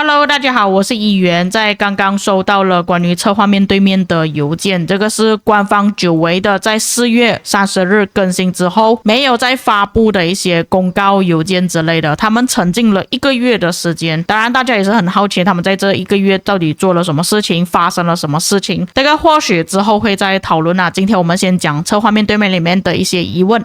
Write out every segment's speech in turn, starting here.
Hello，大家好，我是议员，在刚刚收到了关于策划面对面的邮件，这个是官方久违的，在4月30日更新之后没有再发布的一些公告邮件之类的，他们沉浸了1个月的时间，当然大家也是很好奇他们在这1个月到底做了什么事情，发生了什么事情，这个或许之后会再讨论啊。今天我们先讲策划面对面里面的一些疑问。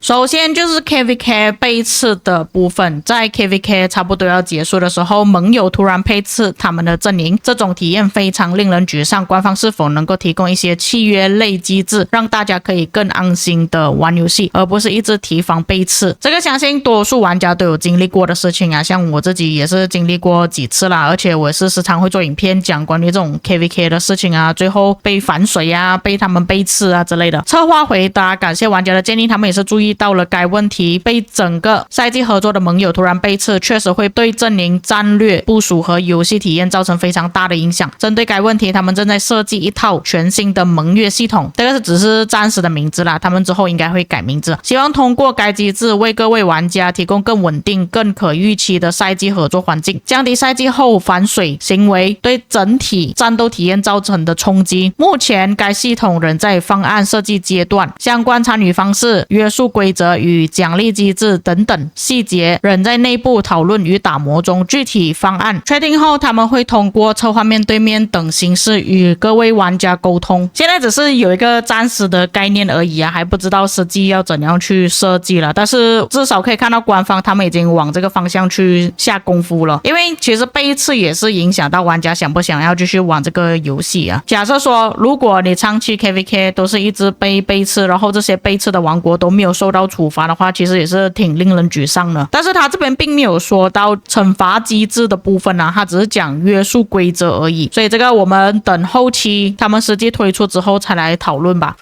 首先就是 KVK 背刺的部分，在 KVK 差不多要结束的时候，盟友突然背刺他们的阵营，这种体验非常令人沮丧。官方是否能够提供一些契约类机制，让大家可以更安心的玩游戏，而不是一直提防背刺？这个相信多数玩家都有经历过的事情啊，像我自己也是经历过几次啦，而且我是时常会做影片讲关于这种 KVK 的事情啊，最后被反水啊，被他们背刺啊之类的。策划回答感谢玩家的建议，他们也是注意到了该问题，被整个赛季合作的盟友突然背刺，确实会对阵营战略部署和游戏体验造成非常大的影响。针对该问题，他们正在设计一套全新的盟约系统，这个只是暂时的名字啦，他们之后应该会改名字，希望通过该机制为各位玩家提供更稳定、更可预期的赛季合作环境，降低赛季后反水行为对整体战斗体验造成的冲击。目前该系统仍在方案设计阶段，相关参与方式、约束规则与奖励机制等等细节仍在内部讨论与打磨中，具体方案确定后，他们会通过策划面对面等形式与各位玩家沟通。现在只是有一个暂时的概念而已啊，还不知道实际要怎样去设计了，但是至少可以看到官方他们已经往这个方向去下功夫了，因为其实背刺也是影响到玩家想不想要继续玩这个游戏啊。假设说如果你长期 KVK 都是一直被背刺，然后这些背刺的王国都没有受到处罚的话，其实也是挺令人沮丧的。但是他这边并没有说到惩罚机制的部分啊，他只是讲约束规则而已，所以这个我们等后期他们实际推出之后才来讨论吧。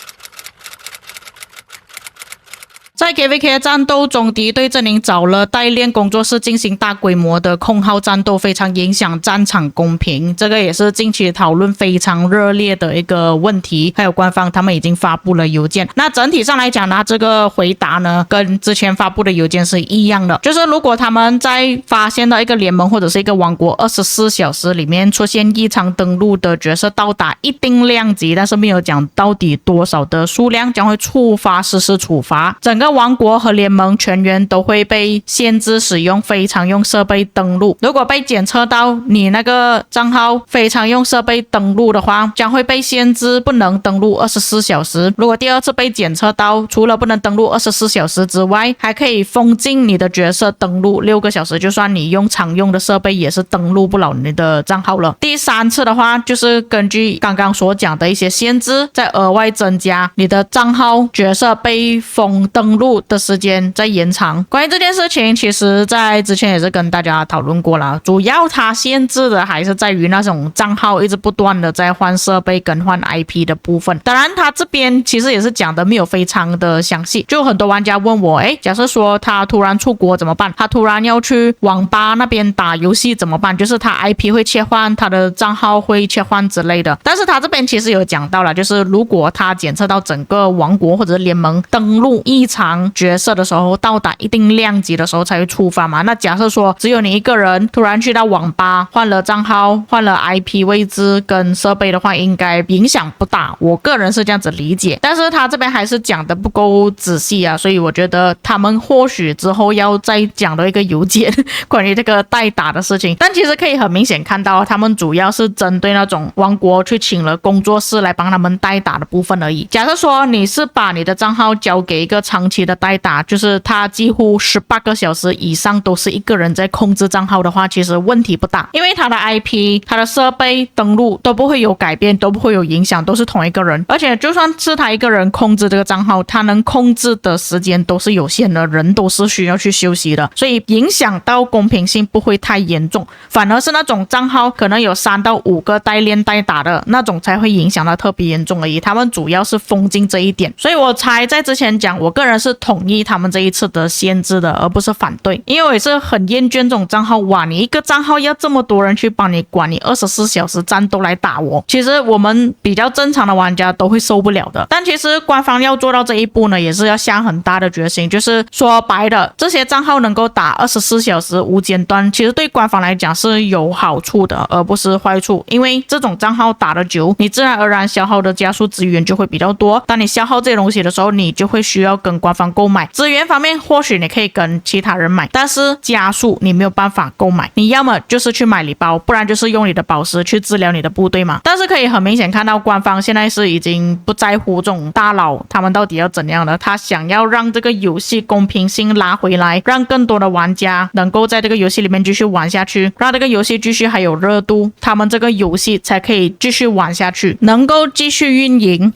在 KVK 战斗中，敌对阵营找了代练工作室进行大规模的控号战斗，非常影响战场公平，这个也是近期讨论非常热烈的一个问题，还有官方他们已经发布了邮件。那整体上来讲呢，这个回答呢跟之前发布的邮件是一样的，就是如果他们在发现到一个联盟或者是一个王国24小时里面出现异常登录的角色到达一定量级，但是没有讲到底多少的数量，将会触发实施处罚，整个王国和联盟全员都会被限制使用非常用设备登录。如果被检测到你那个账号非常用设备登录的话，将会被限制不能登录24小时。如果第二次被检测到，除了不能登录24小时之外，还可以封禁你的角色登录6个小时，就算你用常用的设备也是登录不了你的账号了。第3次的话，就是根据刚刚所讲的一些限制，再额外增加你的账号角色被封登录的时间再延长。关于这件事情，其实在之前也是跟大家讨论过了，主要它限制的还是在于那种账号一直不断的在换设备更换 IP 的部分。当然它这边其实也是讲的没有非常的详细，就很多玩家问我，假设说他突然出国怎么办，他突然要去网吧那边打游戏怎么办，就是他 IP 会切换，他的账号会切换之类的。但是他这边其实有讲到了，就是如果他检测到整个王国或者联盟登录异常角色的时候，到达一定量级的时候才会触发嘛。那假设说只有你一个人突然去到网吧换了账号换了 IP 位置跟设备的话，应该影响不大，我个人是这样子理解。但是他这边还是讲的不够仔细啊，所以我觉得他们或许之后要再讲的一个邮件关于这个代打的事情。但其实可以很明显看到，他们主要是针对那种王国去请了工作室来帮他们代打的部分而已。假设说你是把你的账号交给一个长期的代打，就是他几乎18个小时以上都是一个人在控制账号的话，其实问题不大，因为他的 IP 他的设备登录都不会有改变，都不会有影响，都是同一个人。而且就算是他一个人控制这个账号，他能控制的时间都是有限的，人都是需要去休息的，所以影响到公平性不会太严重，反而是那种账号可能有3到5个代练代打的那种才会影响到特别严重而已。他们主要是封禁这一点，所以我才在之前讲，我个人是是同意他们这一次的限制的，而不是反对。因为我也是很厌倦这种账号，哇，你一个账号要这么多人去帮你管，你24小时战斗来打我，其实我们比较正常的玩家都会受不了的。但其实官方要做到这一步呢，也是要下很大的决心，就是说白的，这些账号能够打24小时无间断，其实对官方来讲是有好处的，而不是坏处。因为这种账号打得久，你自然而然消耗的加速资源就会比较多。当你消耗这些东西的时候，你就会需要跟官方购买。资源方面或许你可以跟其他人买，但是加速你没有办法购买，你要么就是去买礼包，不然就是用你的宝石去治疗你的部队嘛。但是可以很明显看到官方现在是已经不在乎这种大佬他们到底要怎样了，他想要让这个游戏公平性拉回来，让更多的玩家能够在这个游戏里面继续玩下去，让这个游戏继续还有热度，他们这个游戏才可以继续玩下去，能够继续运营。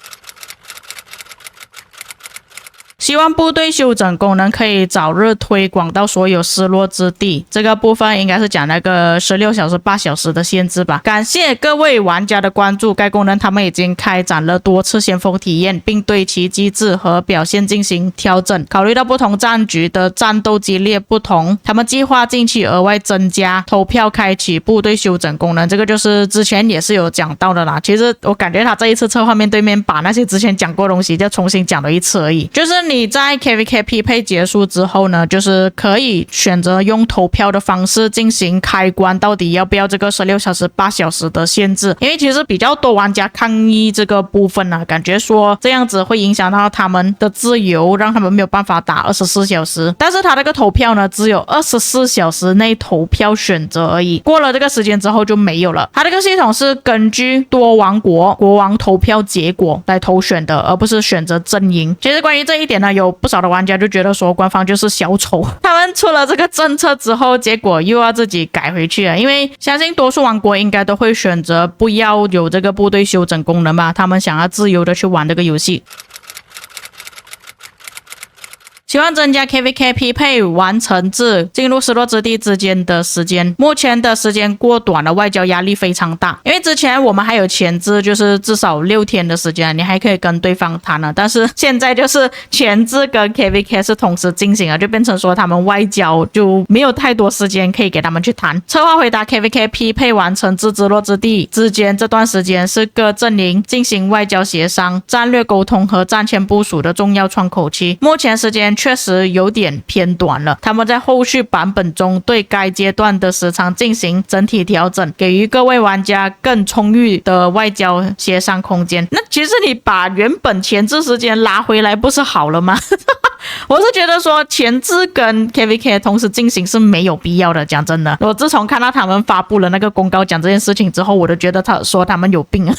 希望部队休整功能可以早日推广到所有失落之地。这个部分应该是讲那个16小时8小时的限制吧。感谢各位玩家的关注，该功能他们已经开展了多次先锋体验，并对其机制和表现进行调整。考虑到不同战局的战斗激烈不同，他们计划近期额外增加投票开启部队休整功能。这个就是之前也是有讲到的啦。其实我感觉他这一次策划面对面把那些之前讲过的东西就重新讲了一次而已。就是你在 KVK 匹配结束之后呢，就是可以选择用投票的方式进行开关，到底要不要这个16小时8小时的限制。因为其实比较多玩家抗议这个部分啊，感觉说这样子会影响到他们的自由，让他们没有办法打24小时。但是他这个投票呢，只有24小时内投票选择而已，过了这个时间之后就没有了。他这个系统是根据多王国国王投票结果来投选的，而不是选择阵营。其实关于这一点呢，有不少的玩家就觉得说官方就是小丑，他们出了这个政策之后，结果又要自己改回去了。因为相信多数王国应该都会选择不要有这个部队休整功能吧，他们想要自由的去玩这个游戏。希望增加 KVK 匹配完成至进入失落之地之间的时间，目前的时间过短了，外交压力非常大。因为之前我们还有前置，就是至少6天的时间，你还可以跟对方谈了。但是现在就是前置跟 KVK 是同时进行了，就变成说他们外交就没有太多时间可以给他们去谈。策划回答 KVK 匹配完成至失落之地之间这段时间是各阵营进行外交协商、战略沟通和战前部署的重要窗口期。目前时间确实有点偏短了，他们在后续版本中对该阶段的时长进行整体调整，给予各位玩家更充裕的外交协商空间。那其实你把原本前置时间拉回来不是好了吗？我是觉得说前置跟 KVK 同时进行是没有必要的，讲真的，我自从看到他们发布了那个公告讲这件事情之后，我都觉得他们有病。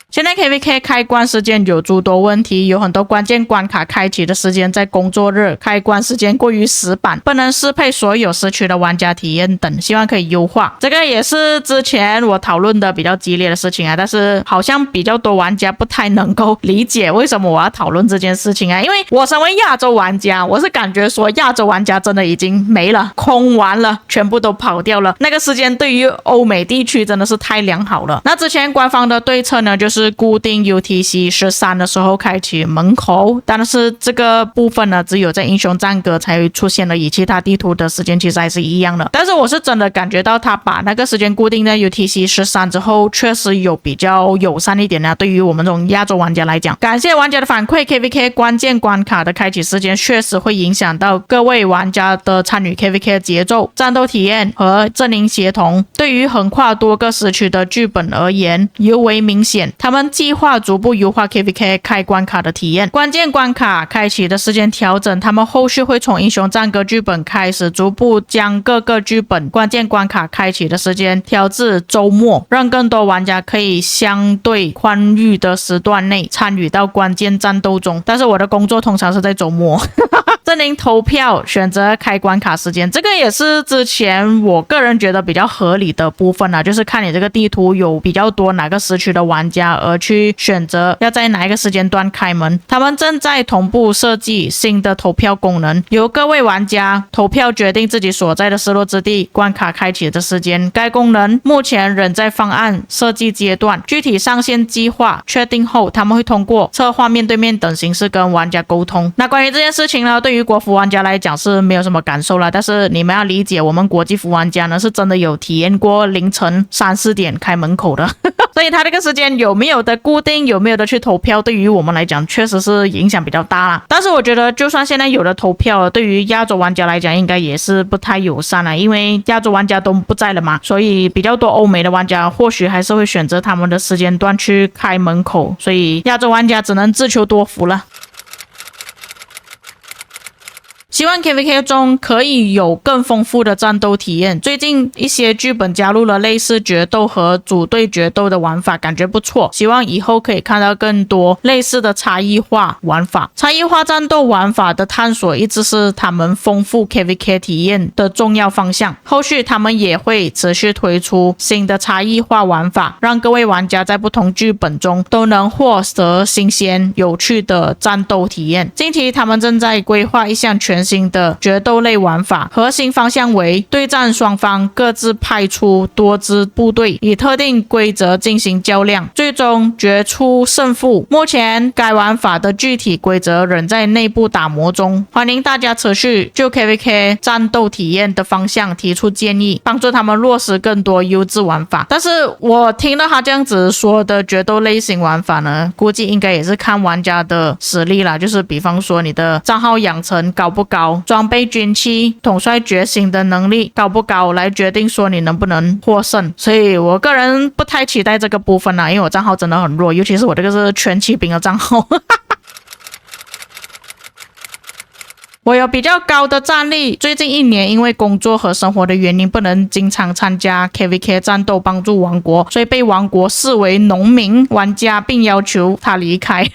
现在 KVK 开关时间有诸多问题，有很多关键关卡开启的时间在工作日，开关时间过于死板，不能适配所有时区的玩家体验等，希望可以优化。这个也是之前我讨论的比较激烈的事情啊，但是好像比较多玩家不太能够理解为什么我要讨论这件事情啊。因为我身为亚洲玩家，我是感觉说亚洲玩家真的已经没了，空完了，全部都跑掉了。那个时间对于欧美地区真的是太良好了。那之前官方的对策呢，就是固定 UTC 13的时候开启门口，但是这个部分呢，只有在英雄战歌才会出现了，以其他地图的时间其实还是一样的。但是我是真的感觉到他把那个时间固定在 UTC 13之后，确实有比较友善一点呢，对于我们这种亚洲玩家来讲。感谢玩家的反馈， KVK 关键关卡的开启时间确实会影响到各位玩家的参与 KVK 的节奏、战斗体验和阵营协同。对于横跨多个时区的剧本而言尤为明显，他们计划逐步优化 KVK 开关卡的体验。关键关卡开启的时间调整，他们后续会从英雄战歌剧本开始，逐步将各个剧本关键关卡开启的时间调至周末，让更多玩家可以相对宽裕的时段内参与到关键战斗中。但是我的工作通常是在周末阵营投票选择开关卡时间，这个也是之前我个人觉得比较合理的部分啦，就是看你这个地图有比较多哪个时区的玩家，而去选择要在哪一个时间段开门。他们正在同步设计新的投票功能，由各位玩家投票决定自己所在的失落之地关卡开启的时间。该功能目前仍在方案设计阶段，具体上线计划确定后，他们会通过策划面对面等形式跟玩家沟通。那关于这件事情呢，对于国服玩家来讲是没有什么感受了，但是你们要理解，我们国际服玩家呢是真的有体验过凌晨3、4点开门口的所以他这个时间有没有的固定，有没有的去投票，对于我们来讲确实是影响比较大啦。但是我觉得就算现在有的投票，对于亚洲玩家来讲应该也是不太友善了，因为亚洲玩家都不在了嘛，所以比较多欧美的玩家或许还是会选择他们的时间段去开门口，所以亚洲玩家只能自求多福了。希望 KVK 中可以有更丰富的战斗体验。最近一些剧本加入了类似决斗和组队决斗的玩法，感觉不错。希望以后可以看到更多类似的差异化玩法。差异化战斗玩法的探索一直是他们丰富 KVK 体验的重要方向。后续他们也会持续推出新的差异化玩法，让各位玩家在不同剧本中都能获得新鲜有趣的战斗体验。近期他们正在规划一项全新的决斗类玩法，核心方向为对战双方各自派出多支部队，以特定规则进行较量，最终决出胜负。目前该玩法的具体规则仍在内部打磨中，欢迎大家持续就 KVK 战斗体验的方向提出建议，帮助他们落实更多优质玩法。但是我听到他这样子说的决斗类型玩法呢，估计应该也是看玩家的实力啦，就是比方说你的账号养成高不高，装备军器、统帅觉醒的能力高不高，来决定说你能不能获胜。所以我个人不太期待这个部分啦，因为我账号真的很弱，尤其是我这个是全骑兵的账号我有比较高的战力，最近1年因为工作和生活的原因不能经常参加 KVK 战斗帮助王国，所以被王国视为农民玩家，并要求他离开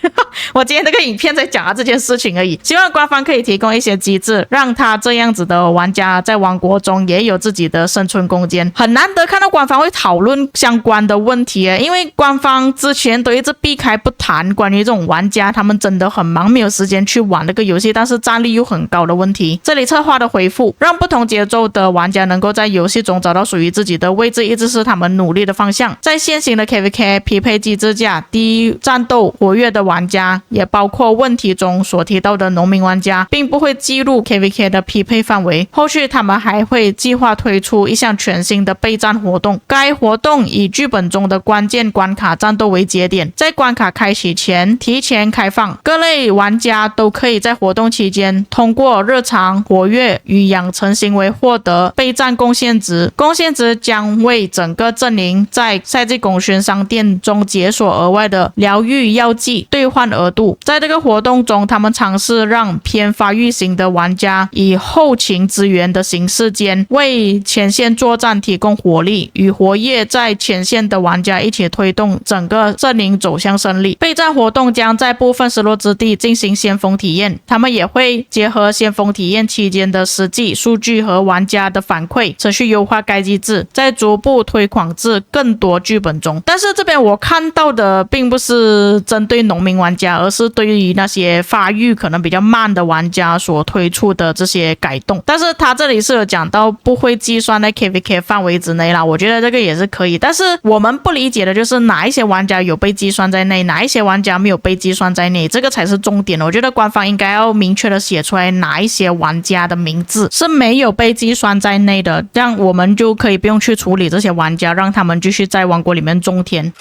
我今天这个影片在讲这件事情而已，希望官方可以提供一些机制，让他这样子的玩家在王国中也有自己的生存空间。很难得看到官方会讨论相关的问题因为官方之前都一直避开不谈关于这种玩家他们真的很忙没有时间去玩这个游戏，但是战力又很高的问题。这里策划的回复让不同节奏的玩家能够在游戏中找到属于自己的位置，一直是他们努力的方向。在现行的 KVK 匹配机制下，低战斗活跃的玩家也包括问题中所提到的农民玩家，并不会计入 KVK 的匹配范围。后续他们还会计划推出一项全新的备战活动，该活动以剧本中的关键关卡战斗为节点，在关卡开启前提前开放，各类玩家都可以在活动期间通过日常活跃与养成行为获得备战贡献值，贡献值将为整个阵营在赛季拱轩商店中解锁额外的疗愈药剂兑换额度。在这个活动中，他们尝试让偏发育型的玩家以后勤支援的形式间为前线作战提供火力，与活跃在前线的玩家一起推动整个阵营走向胜利。备战活动将在部分失落之地进行先锋体验，他们也会结合先锋体验期间的实际数据和玩家的反馈，持续优化该机制，再逐步推广至更多剧本中。但是这边我看到的并不是针对农民玩家，而是对于那些发育可能比较慢的玩家所推出的这些改动。但是他这里是有讲到不会计算在 KVK 范围之内啦，我觉得这个也是可以。但是我们不理解的就是哪一些玩家有被计算在内，哪一些玩家没有被计算在内，这个才是重点。我觉得官方应该要明确的写出来哪一些玩家的名字是没有被计算在内的，这样我们就可以不用去处理这些玩家，让他们继续在王国里面种田。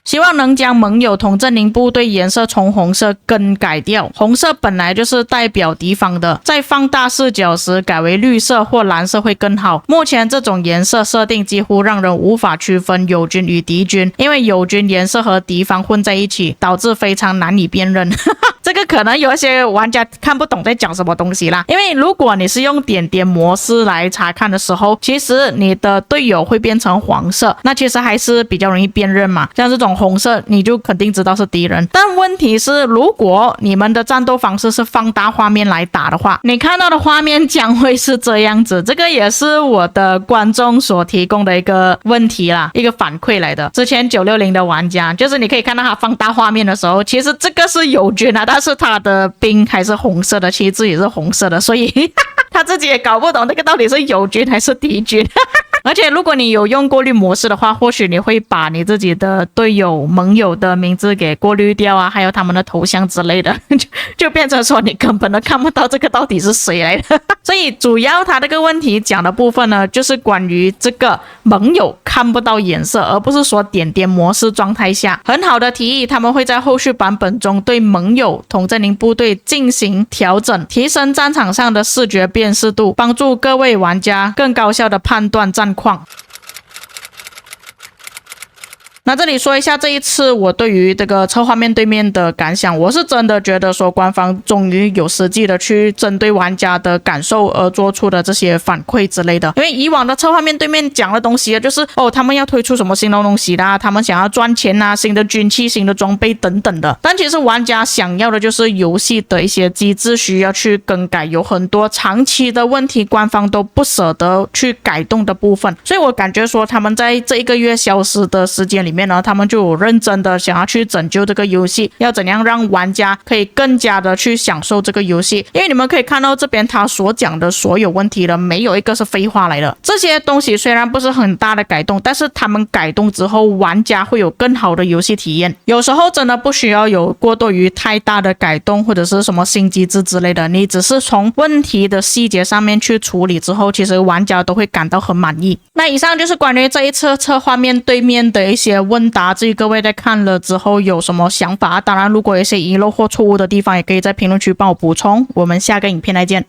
希望能将盟友同阵营部队颜色从红色更改掉，红色本来就是代表敌方的，在放大视角时改为绿色或蓝色会更好。目前这种颜色设定几乎让人无法区分友军与敌军，因为友军颜色和敌方混在一起，导致非常难以辨认这个可能有一些玩家看不懂在讲什么东西啦。因为如果你是用点点模式来查看的时候，其实你的队友会变成黄色，那其实还是比较容易辨认嘛。像这种红色，你就肯定知道是敌人。但问题是，如果你们的战斗方式是放大画面来打的话，你看到的画面将会是这样子。这个也是我的观众所提供的一个问题啦，一个反馈来的。之前960的玩家，就是你可以看到他放大画面的时候，其实这个是友军啊，但是他的兵还是红色的，旗帜也是红色的，所以他自己也搞不懂这个到底是友军还是敌军。而且如果你有用过滤模式的话，或许你会把你自己的队友盟友的名字给过滤掉啊，还有他们的头像之类的，就变成说你根本都看不到这个到底是谁来的。所以主要他这个问题讲的部分呢，就是关于这个盟友看不到颜色，而不是说点点模式状态下。很好的提议，他们会在后续版本中对盟友同阵营部队进行调整，提升战场上的视觉辨识度，帮助各位玩家更高效的判断战况。那这里说一下这一次我对于这个侧画面对面的感想，我是真的觉得说官方终于有实际的去针对玩家的感受而做出的这些反馈之类的。因为以往的侧画面对面讲的东西就是他们要推出什么新的东西啦，他们想要赚钱啊，新的军器、新的装备等等的。但其实玩家想要的就是游戏的一些机制需要去更改，有很多长期的问题官方都不舍得去改动的部分。所以我感觉说他们在这一个月消失的时间里面呢，他们就有认真的想要去拯救这个游戏，要怎样让玩家可以更加的去享受这个游戏。因为你们可以看到这边他所讲的所有问题的，没有一个是废话来的。这些东西虽然不是很大的改动，但是他们改动之后，玩家会有更好的游戏体验。有时候真的不需要有过多于太大的改动或者是什么新机制之类的，你只是从问题的细节上面去处理之后，其实玩家都会感到很满意。那以上就是关于这一次侧画面对面的一些问答，至于各位在看了之后有什么想法，当然如果有一些遗漏或错误的地方，也可以在评论区帮我补充。我们下个影片再见。